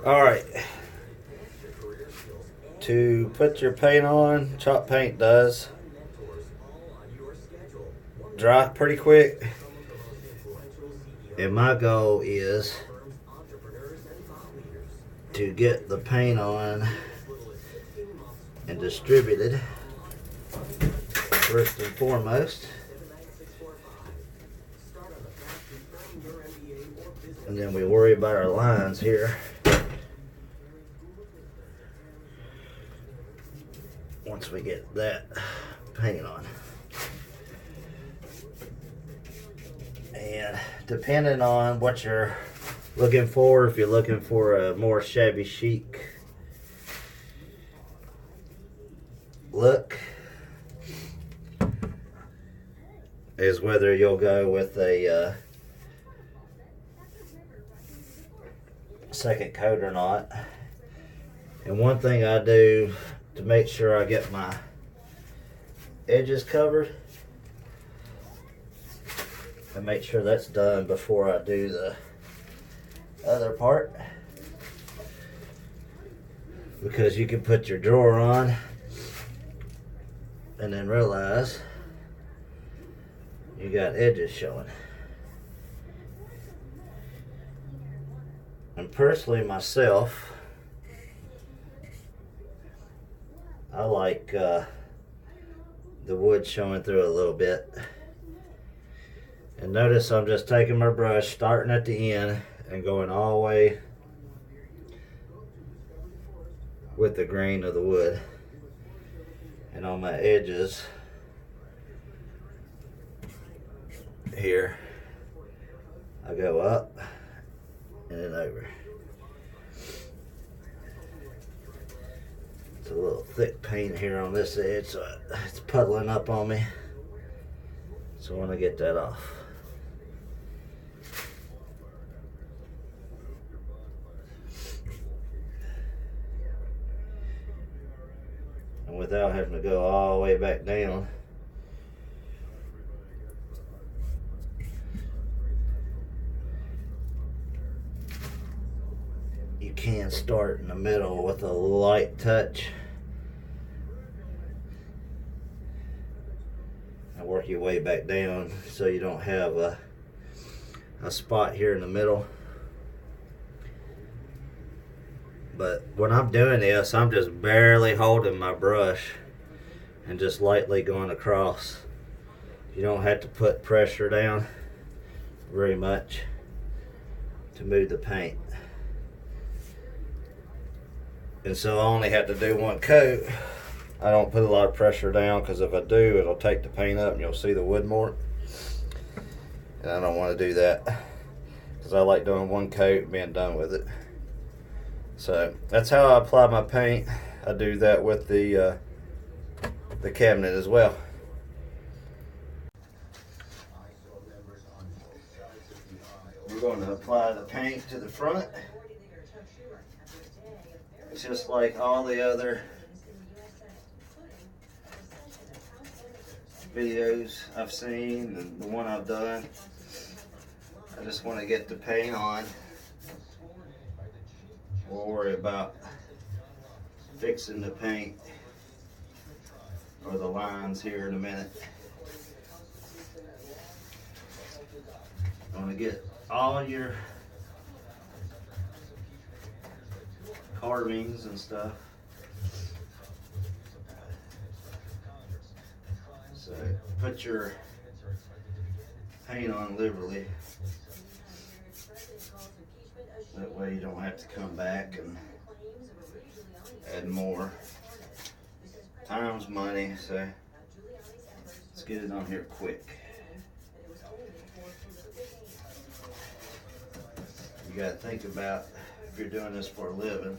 All right. To put your paint on, chalk paint does dry pretty quick. And my goal is to get the paint on and distributed first and foremost. And then we worry about our lines here. Once we get that paint on. And depending on what you're looking for, if you're looking for a more shabby chic look, is whether you'll go with a second coat or not. And one thing I do to make sure I get my edges covered, and make sure that's done before I do the other part, because you can put your drawer on and then realize you got edges showing. And personally myself, I like the wood showing through a little bit. And notice I'm just taking my brush, starting at the end and going all the way with the grain of the wood. And on my edges here, I go up and then over. It's a little thick paint here on this edge, so it's puddling up on me. So I want to get that off. And without having to go all the way back down, you can start in the middle with a light touch and work your way back down so you don't have a spot here in the middle. But when I'm doing this, I'm just barely holding my brush and just lightly going across. You don't have to put pressure down very much to move the paint. And so I only have to do one coat. I don't put a lot of pressure down, because if I do, it'll take the paint up and you'll see the wood more. And I don't want to do that, because I like doing one coat and being done with it. So that's how I apply my paint. I do that with the cabinet as well. We're going to apply the paint to the front. It's just like all the other videos I've seen and the one I've done. I just want to get the paint on. We'll worry about fixing the paint or the lines here in a minute. I'm going to get all your carvings and stuff. So put your paint on liberally. That way you don't have to come back and add more. Time's money, so let's get it on here quick. You gotta think about, if you're doing this for a living,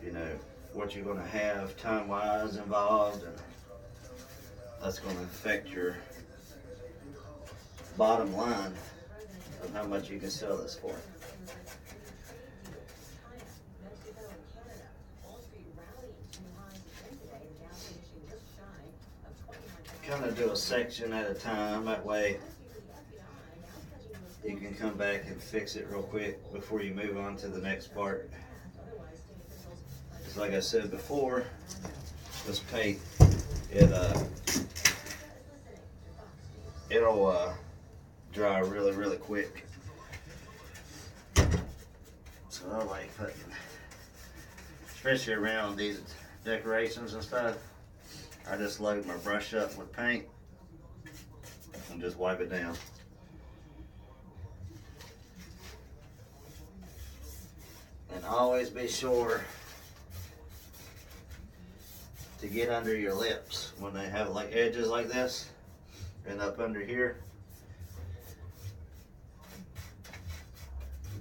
you know, what you're gonna have time-wise involved, and that's gonna affect your bottom line of how much you can sell this for. Kind of do a section at a time, that way you can come back and fix it real quick before you move on to the next part. Just like I said before, this paint, it'll dry really quick. So I like putting, especially around these decorations and stuff, I just load my brush up with paint and just wipe it down. And always be sure to get under your lips when they have like edges like this and up under here.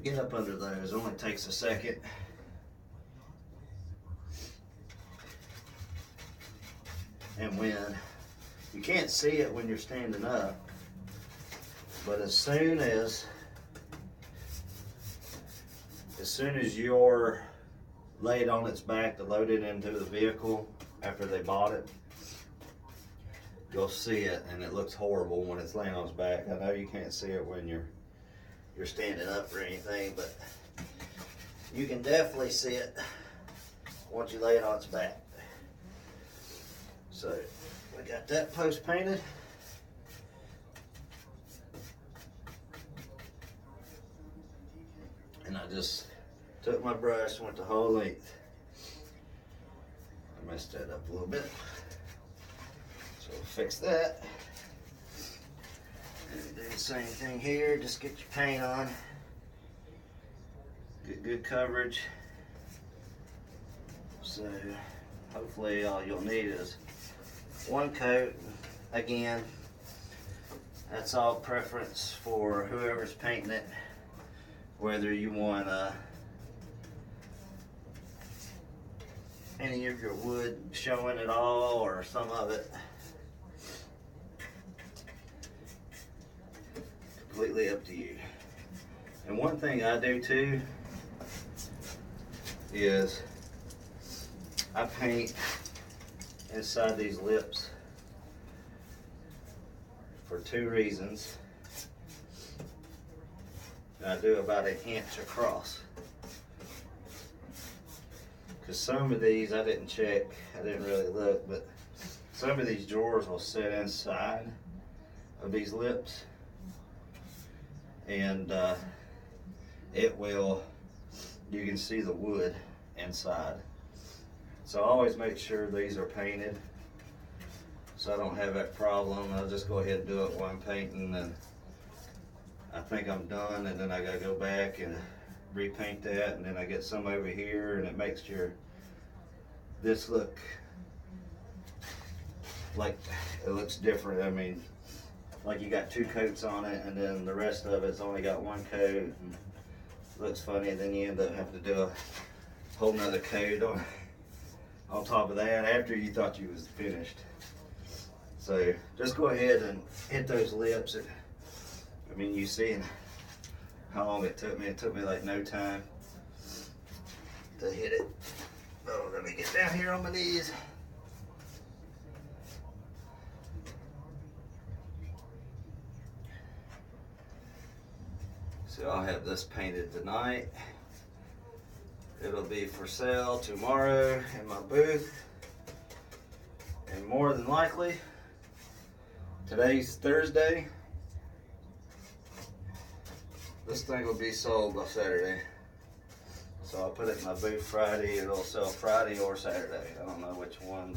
Get up under those, it only takes a second. And when, you can't see it when you're standing up, but as soon as you're laid on its back to load it into the vehicle after they bought it, you'll see it, and it looks horrible when it's laying on its back. I know you can't see it when you're standing up or anything, but you can definitely see it once you lay it on its back. So we got that post painted. And I just took my brush, went the whole length. I messed that up a little bit. So we'll fix that. And do the same thing here, just get your paint on. Get good coverage. So hopefully all you'll need is one coat. Again, that's all preference for whoever's painting it. Whether you want any of your wood showing at all or some of it. Completely up to you. And one thing I do too is I paint inside these lips for two reasons. And I do about an inch across. Because some of these I didn't check, I didn't really look, but some of these drawers will sit inside of these lips, and it will, you can see the wood inside. So I always make sure these are painted so I don't have that problem. I'll just go ahead and do it while I'm painting, and I think I'm done, and then I gotta go back and repaint that, and then I get some over here, and it makes this look like it looks different. I mean, like you got two coats on it, and then the rest of it's only got one coat, and it looks funny, and then you end up having to do a whole nother coat on top of that after you thought you was finished. So just go ahead and hit those lips. I mean, you see how long it took me. It took me like no time to hit it. Oh, let me get down here on my knees. So I'll have this painted tonight. It'll be for sale tomorrow in my booth. And more than likely, today's Thursday, this thing will be sold by Saturday. So I'll put it in my booth Friday. It'll sell Friday or Saturday. I don't know which one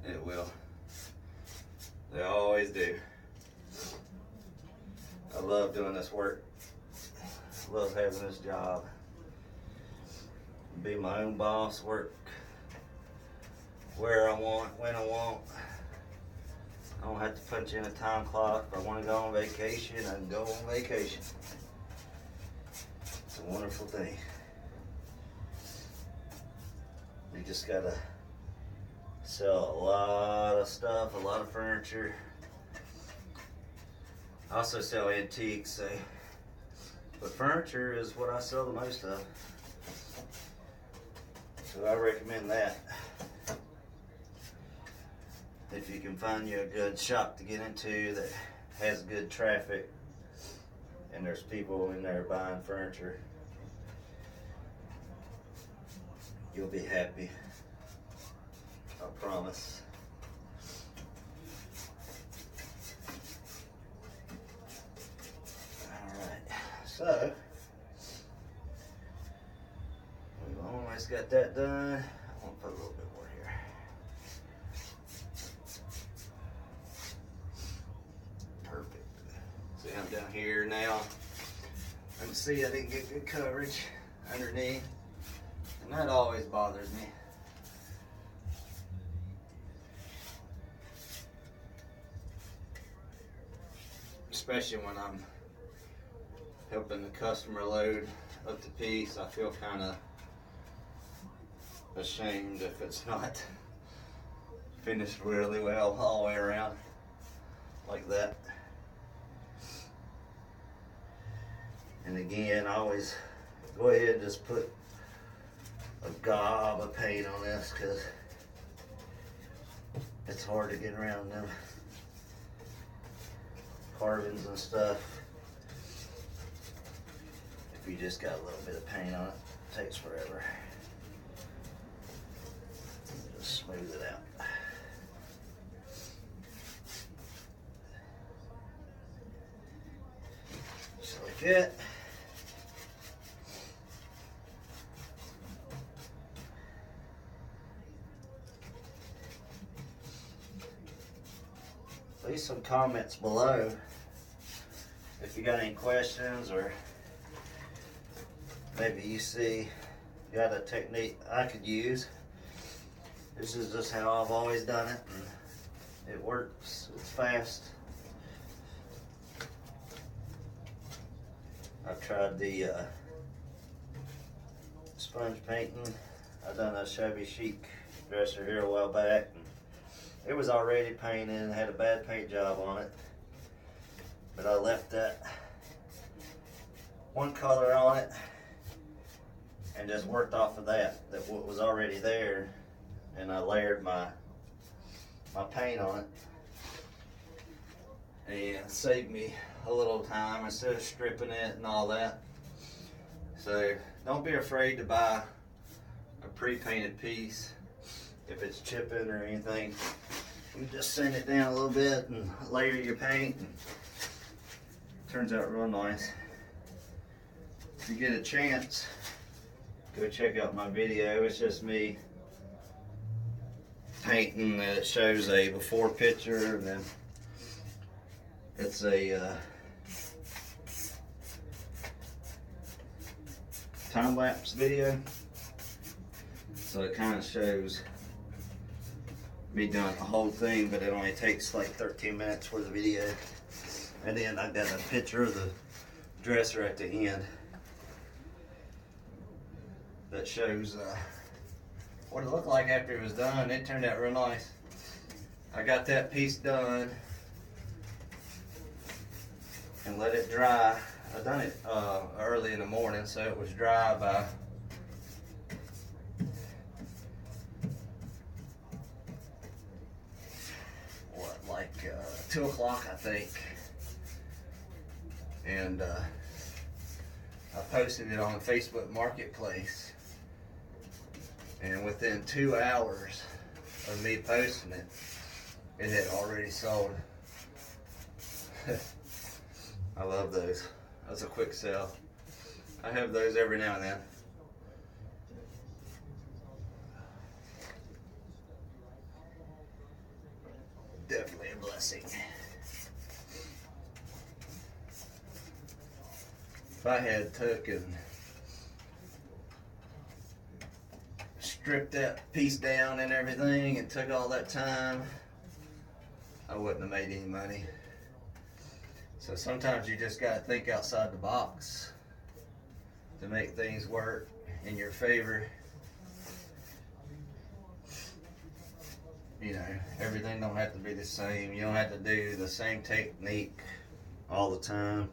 it will. They always do. I love doing this work. I love having this job. Be my own boss, work where I want, when I want. I don't have to punch in a time clock. If I want to go on vacation, I can go on vacation. It's a wonderful thing. You just gotta sell a lot of stuff, a lot of furniture. I also sell antiques, but furniture is what I sell the most of. So I recommend that. if you can find you a good shop to get into that has good traffic and there's people in there buying furniture, you'll be happy. I promise. Alright, so we've almost got that done. I'm gonna put a little bit more here. Perfect. See, I'm down here now. I can see I didn't get good coverage underneath, and that always bothers me. Especially when I'm helping the customer load up the piece, I feel kind of ashamed if it's not finished really well all the way around like that. And again, I always go ahead and just put a gob of paint on this because it's hard to get around them carvings and stuff. If you just got a little bit of paint on it, it takes forever. Just smooth it out. Just like that. Leave some comments below if you got any questions, or maybe you got a technique I could use. This is just how I've always done it, and it works. It's fast. I've tried the sponge painting. I've done a shabby chic dresser here a while back. It was already painted and had a bad paint job on it, but I left that one color on it and just worked off of that what was already there, and I layered my paint on it, and it saved me a little time instead of stripping it and all that. So don't be afraid to buy a pre-painted piece. If it's chipping or anything, you just sand it down a little bit and layer your paint, and it turns out real nice. If you get a chance, go check out my video. It's just me painting. It shows a before picture, and then it's a time-lapse video. So it kind of shows me doing the whole thing, but it only takes like 13 minutes for the video. And then I got a picture of the dresser at the end that shows what it looked like after it was done. It turned out real nice. I got that piece done and let it dry. I done it early in the morning, so it was dry by like 2 o'clock, I think, and I posted it on Facebook Marketplace, and within 2 hours of me posting it, it had already sold. I love those. That's a quick sell. I have those every now and then. Definitely a blessing. If I had took and stripped that piece down and everything and took all that time, I wouldn't have made any money. So sometimes you just gotta think outside the box to make things work in your favor. You know, everything don't have to be the same. You don't have to do the same technique all the time.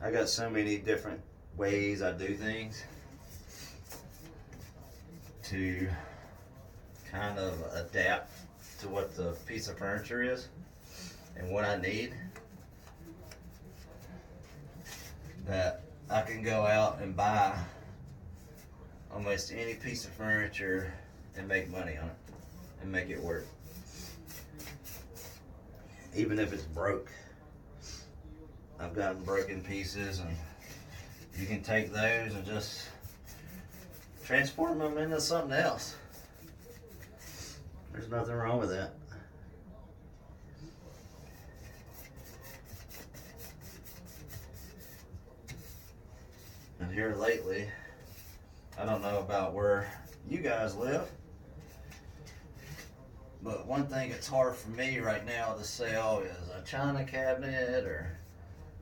I got so many different ways I do things to kind of adapt to what the piece of furniture is and what I need, that I can go out and buy almost any piece of furniture and make money on it and make it work. Even if it's broke. I've gotten broken pieces, and you can take those and just transform them into something else. There's nothing wrong with that. And here lately, I don't know about where you guys live, but one thing that's hard for me right now to sell is a china cabinet or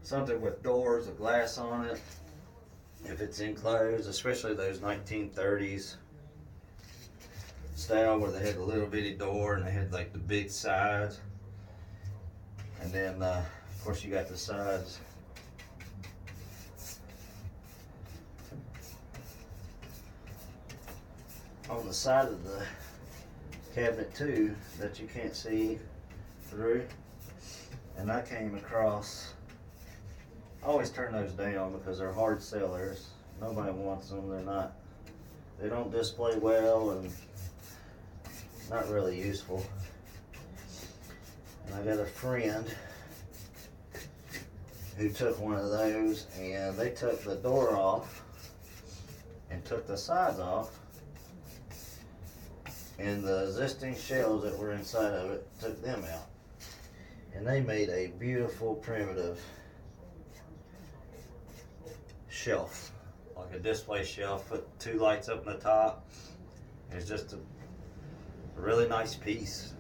something with doors with glass on it. If it's enclosed, especially those 1930s style where they had the little bitty door and they had like the big sides. And then, of course, you got the sides on the side of the cabinet too that you can't see through. And I came across, I always turn those down because they're hard sellers. Nobody wants them. They don't display well and not really useful. And I got a friend who took one of those, and they took the door off and took the sides off, and the existing shelves that were inside of it, took them out, and they made a beautiful primitive shelf, like a display shelf. Put two lights up in the top. It's just a really nice piece.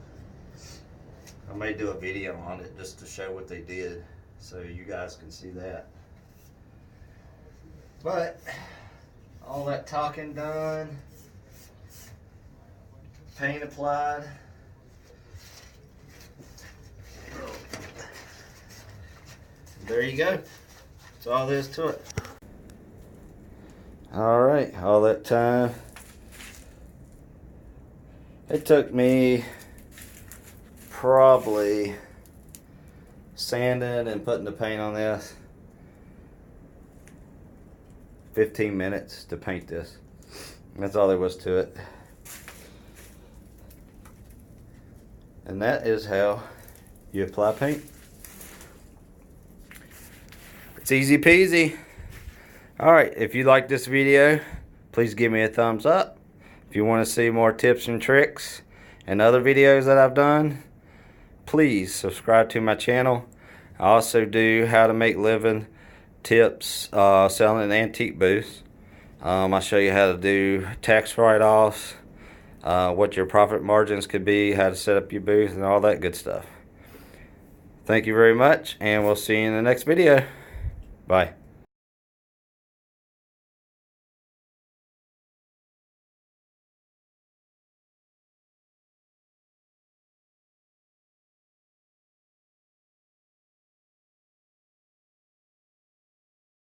I may do a video on it just to show what they did so you guys can see that. But all that talking done, paint applied, there you go. That's all there is to it. Alright, all that time. It took me probably sanding and putting the paint on this 15 minutes to paint this. That's all there was to it. And that is how you apply paint. It's easy peasy. Alright, if you like this video, please give me a thumbs up. If you want to see more tips and tricks and other videos that I've done, please subscribe to my channel. I also do how to make living tips selling antique booths. I'll show you how to do tax write-offs, what your profit margins could be, how to set up your booth, and all that good stuff. Thank you very much, and we'll see you in the next video. Bye.